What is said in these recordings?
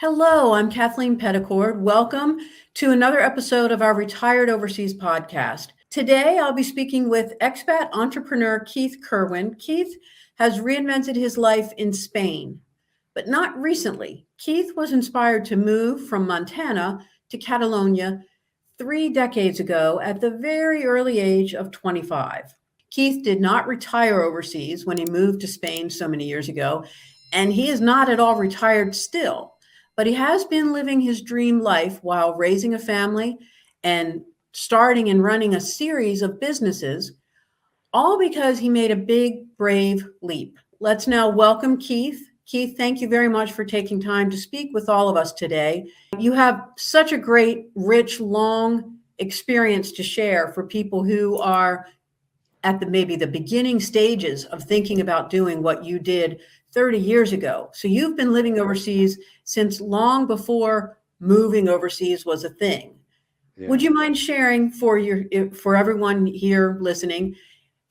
Hello, I'm Kathleen Petticord. Welcome to another episode of our Retired Overseas podcast. Today, I'll be speaking with expat entrepreneur Keith Kerwin. Keith has reinvented his life in Spain, but not recently. Keith was inspired to move from Montana to Catalonia 3 decades ago at the very early age of 25. Keith did not retire overseas when he moved to Spain so many years ago, and he is not at all retired still. But he has been living his dream life while raising a family and starting and running a series of businesses, all because he made a big, brave leap. Let's now welcome Keith. Keith, thank you very much for taking time to speak with all of us today. You have such a great, rich, long experience to share for people who are at maybe the beginning stages of thinking about doing what you did 30 years ago. So you've been living overseas since long before moving overseas was a thing. Yeah. Would you mind sharing for everyone here listening?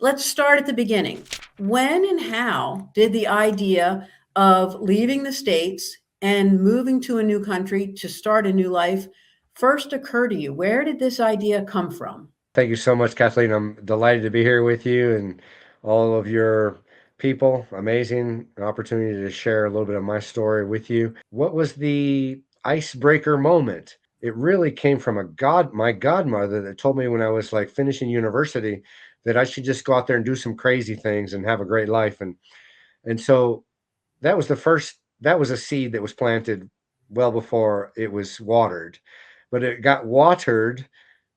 Let's start at the beginning. When and how did the idea of leaving the States and moving to a new country to start a new life first occur to you? Where did this idea come from? Thank you so much, Kathleen. I'm delighted to be here with you and all of your people. Amazing opportunity to share a little bit of my story with you. What was the icebreaker moment? It really came from my godmother that told me when I was like finishing university that I should just go out there and do some crazy things and have a great life. And so that was a seed that was planted well before it was watered, but it got watered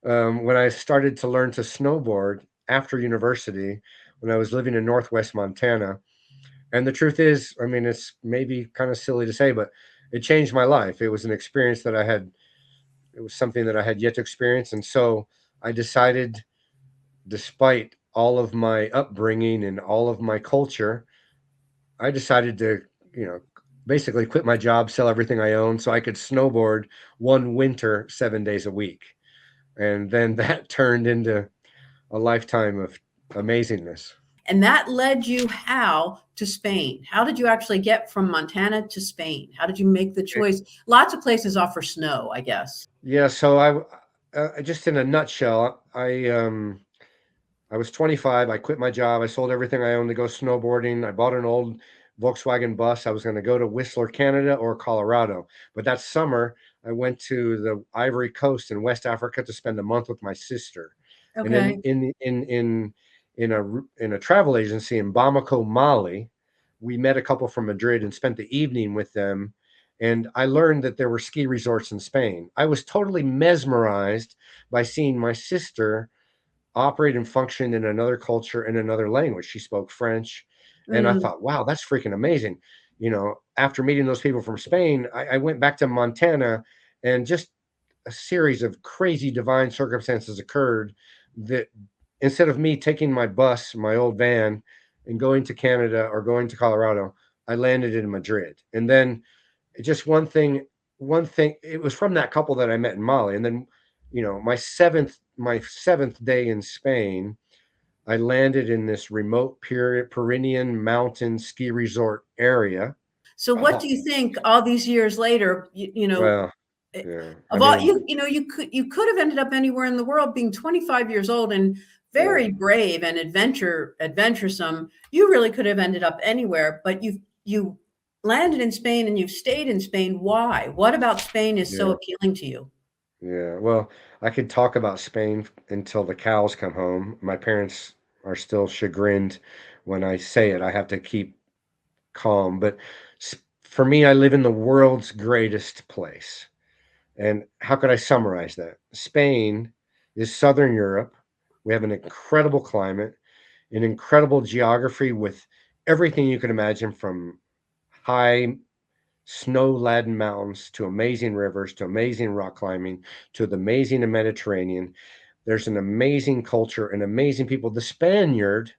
when I started to learn to snowboard after university, when I was living in Northwest Montana. And the truth is, I mean, it's maybe kind of silly to say, but it changed my life. It was an experience it was something that I had yet to experience. And so I decided, despite all of my upbringing and all of my culture, I decided to, you know, basically quit my job, sell everything I own so I could snowboard one winter 7 days a week. And then that turned into a lifetime of amazingness. And that led you how to Spain? How did you actually get from Montana to Spain? How did you make the choice? Lots of places offer snow, I guess. Yeah, so just in a nutshell, I was 25. I quit my job. I sold everything I owned to go snowboarding. I bought an old Volkswagen bus. I was going to go to Whistler, Canada or Colorado. But that summer, I went to the Ivory Coast in West Africa to spend a month with my sister. And Okay. in a travel agency in Bamako, Mali, we met a couple from Madrid and spent the evening with them. And I learned that there were ski resorts in Spain. I was totally mesmerized by seeing my sister operate and function in another culture, in another language. She spoke French. And I Mm. thought, wow, that's freaking amazing. After meeting those people from Spain, I went back to Montana, and just a series of crazy divine circumstances occurred that instead of me taking my bus, my old van, and going to Canada or going to Colorado, I landed in Madrid. And then just one thing, it was from that couple that I met in Mali. And then, my seventh day in Spain, I landed in this remote Pyrenean mountain ski resort area. So what Oh, do you think all these years later, well, yeah. I of all mean, you could have ended up anywhere in the world being 25 years old and yeah. very brave and adventuresome. You really could have ended up anywhere, but you landed in Spain and you've stayed in Spain. Why? What about Spain is so Yeah. appealing to you? Yeah. Well, I could talk about Spain until the cows come home. My parents are still chagrined when I say it. I have to keep calm. But for me, I live in the world's greatest place. And how could I summarize that? Spain is Southern Europe. We have an incredible climate, an incredible geography with everything you can imagine, from high snow-laden mountains to amazing rivers to amazing rock climbing to the amazing Mediterranean. There's an amazing culture and amazing people. The Spaniard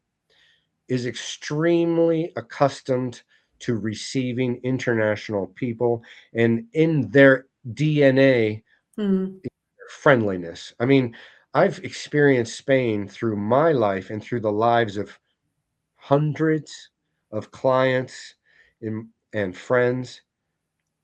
is extremely accustomed to receiving international people, and in their DNA, Hmm. friendliness. I mean, I've experienced Spain through my life and through the lives of hundreds of clients and friends.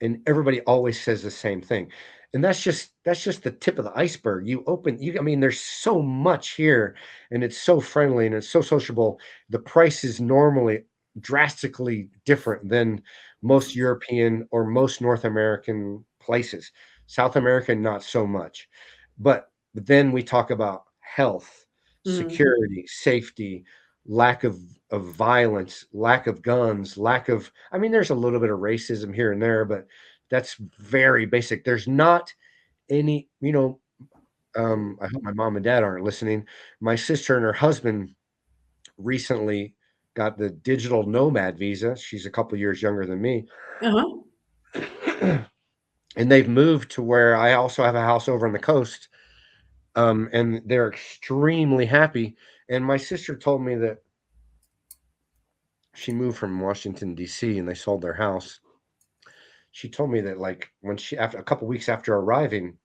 and everybody always says the same thing. And that's just the tip of the iceberg. I mean, there's so much here, and it's so friendly and it's so sociable. The price is normally drastically different than most European or most North American places. South America, not so much. But then we talk about health, Mhm. security, safety, lack of violence, lack of guns, lack of, I mean, there's a little bit of racism here and there, but that's very basic. There's not any, I hope my mom and dad aren't listening. My sister and her husband recently got the digital nomad visa. She's a couple years younger than me. Uh-huh. And they've moved to where I also have a house over on the coast. And they're extremely happy. And my sister told me that she moved from Washington, D.C., and they sold their house. She told me that, like, when after a couple weeks after arriving,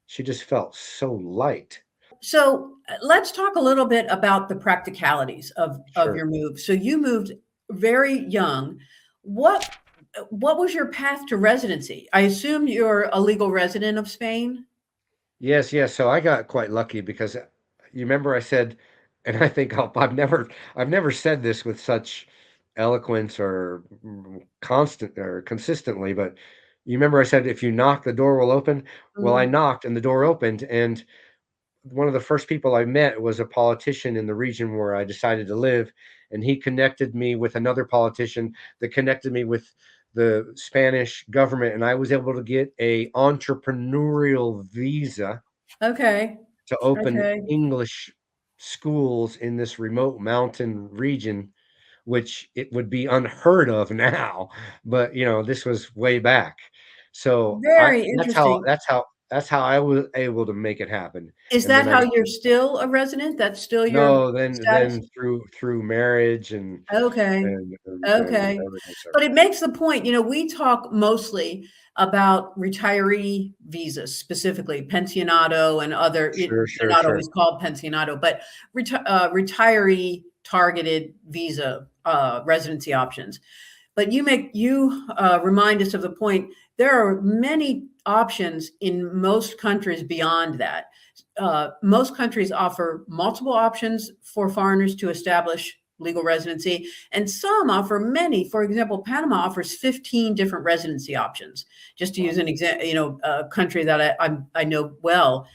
she just felt so light. So let's talk a little bit about the practicalities of Sure. your move. So you moved very young. What what was your path to residency? I assume you're a legal resident of Spain. Yes, yes. So I got quite lucky because you remember I said, and I think I've never said this with such eloquence or constant or consistently, but you remember I said if you knock, the door will open. Well, I Mhm. knocked and the door opened, and one of the first people I met was a politician in the region where I decided to live, and he connected me with another politician that connected me with the Spanish government, and I was able to get a entrepreneurial visa Okay. to open Okay. English schools in this remote mountain region, which it would be unheard of now, but this was way back. So I Very that's how interesting. that's how that's how I was able to make it happen. Is And that then I how got you're still a resident? That's still your no, then status? then through marriage and Okay. and and, and Okay. everything. So But it makes the point, we talk mostly about retiree visas, specifically pensionado and other, sure, they're sure, not sure. always called pensionado, but retiree targeted visa residency options. But you remind us of the point. There are many options in most countries beyond that. Most countries offer multiple options for foreigners to establish legal residency, and some offer many. For example, Panama offers 15 different residency options. Just to use Wow. an example, a country that I know well.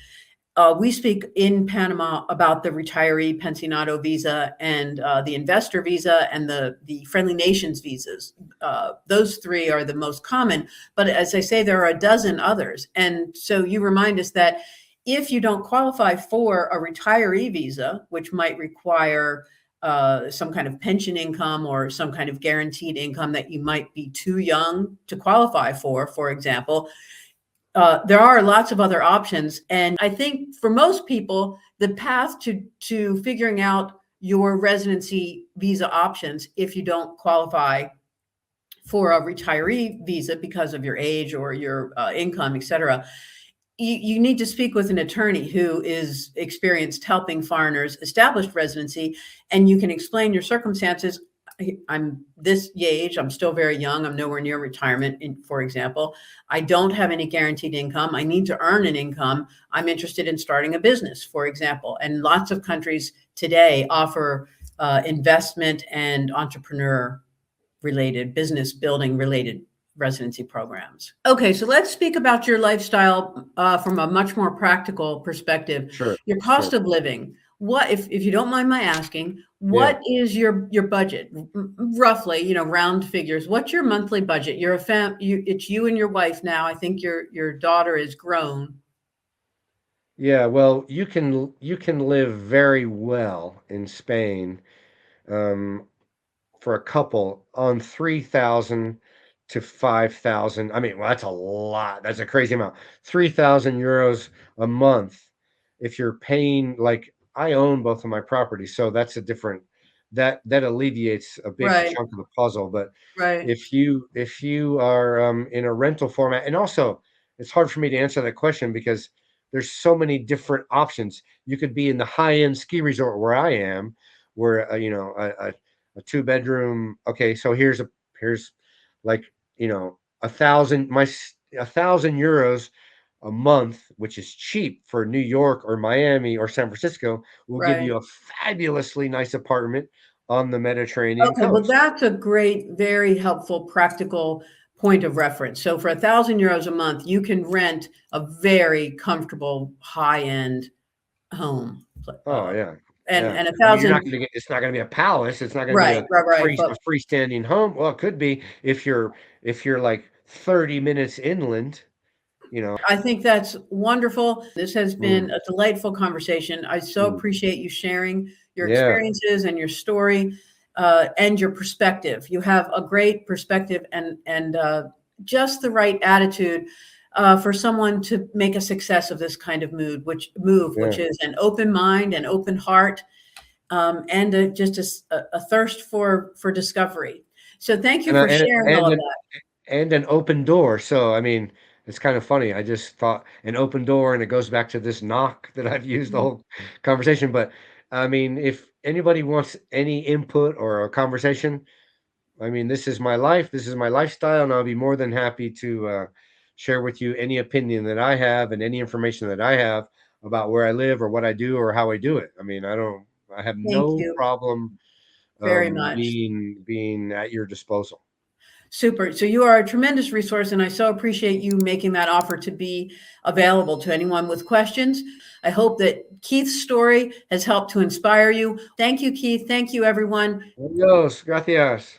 We speak in Panama about the retiree pensionado visa and the investor visa and the friendly nations visas. Those three are the most common, but as I say, there are a dozen others. And so you remind us that if you don't qualify for a retiree visa, which might require some kind of pension income or some kind of guaranteed income that you might be too young to qualify for example, there are lots of other options. And I think for most people, the path to figuring out your residency visa options, if you don't qualify for a retiree visa because of your age or your income, et cetera, you need to speak with an attorney who is experienced helping foreigners establish residency, and you can explain your circumstances. I'm this age, I'm still very young, I'm nowhere near retirement, for example. I don't have any guaranteed income. I need to earn an income. I'm interested in starting a business, for example. And lots of countries today offer investment and entrepreneur related, business building related residency programs. Okay, so let's speak about your lifestyle from a much more practical perspective. Sure, Your cost sure. of living. What, if you don't mind my asking, Yeah. what is your budget roughly? Round figures. What's your monthly budget? You're a it's you and your wife now. I think your daughter is grown. Yeah, well, you can live very well in Spain, um, for a couple on 3,000 to 5,000. I mean, well, that's a lot. That's a crazy amount. 3,000 euros a month. If you're paying, like, I own both of my properties, so that's a different, that alleviates a big Right, chunk of the puzzle. But right, if you are in a rental format, and also it's hard for me to answer that question because there's so many different options. You could be in the high-end ski resort where I am, where a two-bedroom. Okay, so here's like, €1,000 a month, which is cheap for New York or Miami or San Francisco, will give Right. you a fabulously nice apartment on the Mediterranean Okay, well, coast. that's a great, very helpful, practical point of reference. So for €1,000 a month, you can rent a very comfortable, high-end home. Oh, yeah. And a I mean, you're not thousand, gonna get it's not gonna be a palace, it's not gonna be right, right, right. a But freestanding home. Well, it could be if you're, like, 30 minutes inland, you know. I think that's wonderful. This has been Mm, a delightful conversation. I so mm. appreciate you sharing your Yeah, experiences and your story, and your perspective. You have a great perspective and just the right attitude for someone to make a success of this kind of move, yeah. which is an open mind, an open heart, and just a thirst for discovery. So thank you And, for sharing all of an that. and an open door, so, I mean, it's kind of funny, I just thought an open door, and it goes back to this knock that I've used the Mhm. whole conversation, but, I mean, if anybody wants any input or a conversation, I mean, this is my life, this is my lifestyle, and I'll be more than happy to, share with you any opinion that I have and any information that I have about where I live or what I do or how I do it. I mean, I have Thank no you problem, very much. being at your disposal. Super. So you are a tremendous resource, and I so appreciate you making that offer to be available to anyone with questions. I hope that Keith's story has helped to inspire you. Thank you, Keith. Thank you, everyone. Adios, gracias.